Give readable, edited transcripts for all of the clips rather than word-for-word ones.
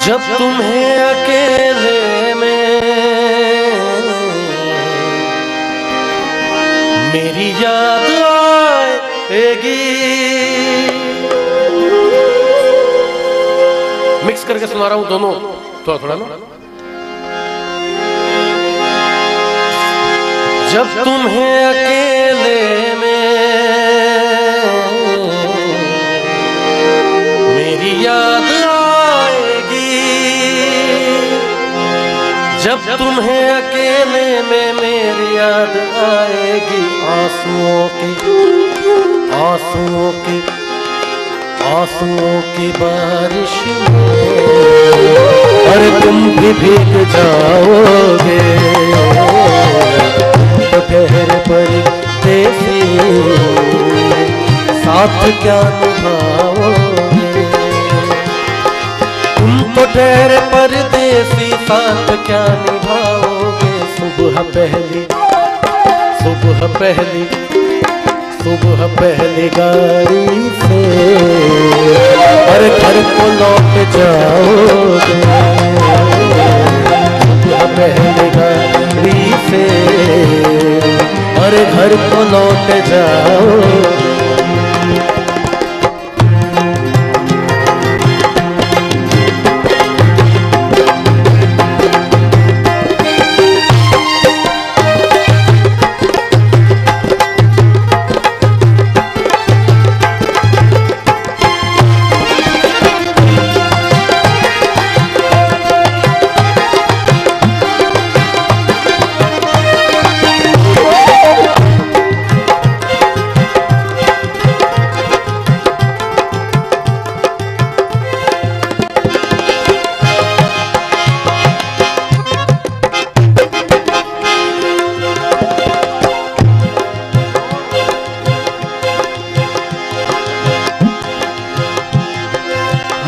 जब तुम्हें अकेले में मेरी याद आएगी, मिक्स करके सुना रहा हूं दोनों थोड़ा थोड़ा ना। जब तुम्हें अकेले में मेरी याद आएगी, जब तुम्हें अकेले में मेरी याद आएगी, आंसुओं की बारिश में और तुम भी भीग जाओगे, तो ठहर परदेसी साथ क्या निभाओगे, तुम तो ठहर परदेसी साथ क्या निभाओगे। सुबह पहली गाड़ी से और घर को लौट जाओगे, सुबह पहली गाड़ी से और घर को लौट जाओगे।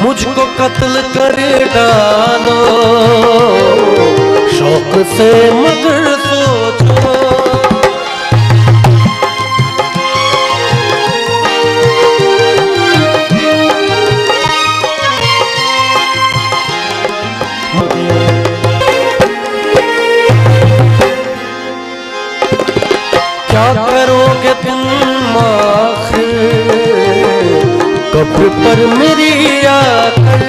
मुझको कत्ल कर डालो शौक से मगर सोचो, क्या करोगे तुम आखिर कब्र पर मेरी आकर,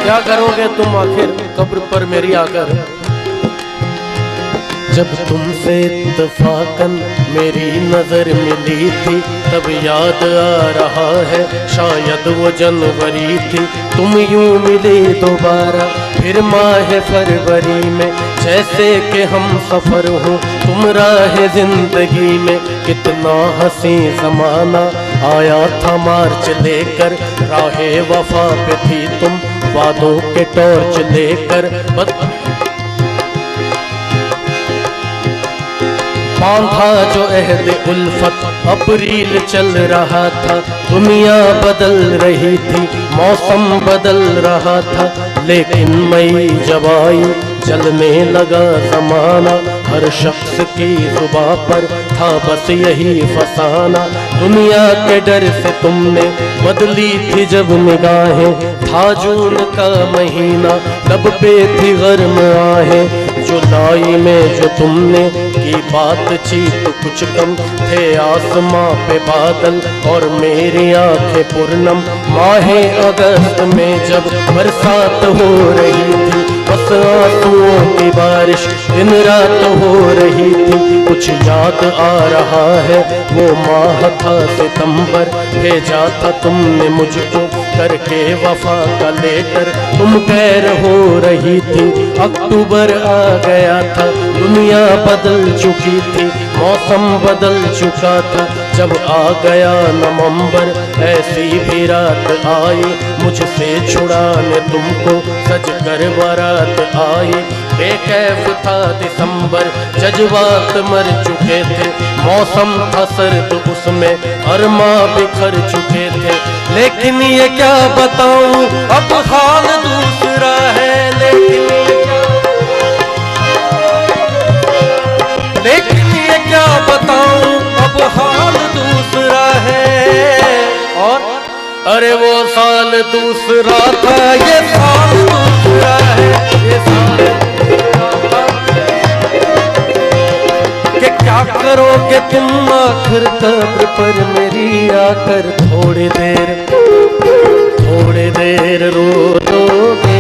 क्या करोगे तुम आखिर कब्र पर मेरी आकर। जब तुमसे इत्तफाकन मेरी नजर मिली थी, तब याद आ रहा है शायद वो जनवरी थी, तुम यूं मिले दोबारा फिर माह फरवरी में, जैसे कि हम सफर हो तुम राह जिंदगी में। कितना हंसी जमाना आया था मार्च लेकर, राहे वफा पे थी तुम वादों के टॉर्च लेकर, बांधा जो अहद उल्फत अप्रैल चल रहा था, दुनिया बदल रही थी मौसम बदल रहा था, लेकिन मई जब आई चलने लगा जमाना, हर शख्स की जुबां पर था बस यही फसाना। दुनिया के डर से तुमने बदली थी जब निगाहें, था जून का महीना लब पे थी गर्म आहें, जुलाई में जो तुमने की बातचीत कुछ कम थे आसमां पे बादल और मेरी आंखें पूर्णम। माहे अगस्त में जब बरसात हो रही थी, बस आंसुओं की बारिश दिन रात हो रही थी, कुछ याद आ रहा है वो माह था सितंबर, भेजा था तुमने मुझको करके वफा का लेटर, तुम गैर हो रही थी। अक्टूबर आ गया था, दुनिया बदल चुकी थी, मौसम बदल चुका था, जब आ गया नवंबर ऐसी भी रात आई, मुझसे छुड़ाने तुमको सज कर बारात आई। बेकैफ था दिसंबर, जज्बात मर चुके थे, मौसम था सर्द उसमें अरमा बिखर चुके थे, लेकिन ये क्या बताऊं अब हाल दूसरा है, लेकिन ये क्या बताऊं अब हाल दूसरा है। और अरे वो साल दूसरा था, ये साल दूसरा है, ये साल दूसरा था। कि क्या करोगे तुम आखिर कब्र पर मेरी आकर, थोड़ी देर रो दोगे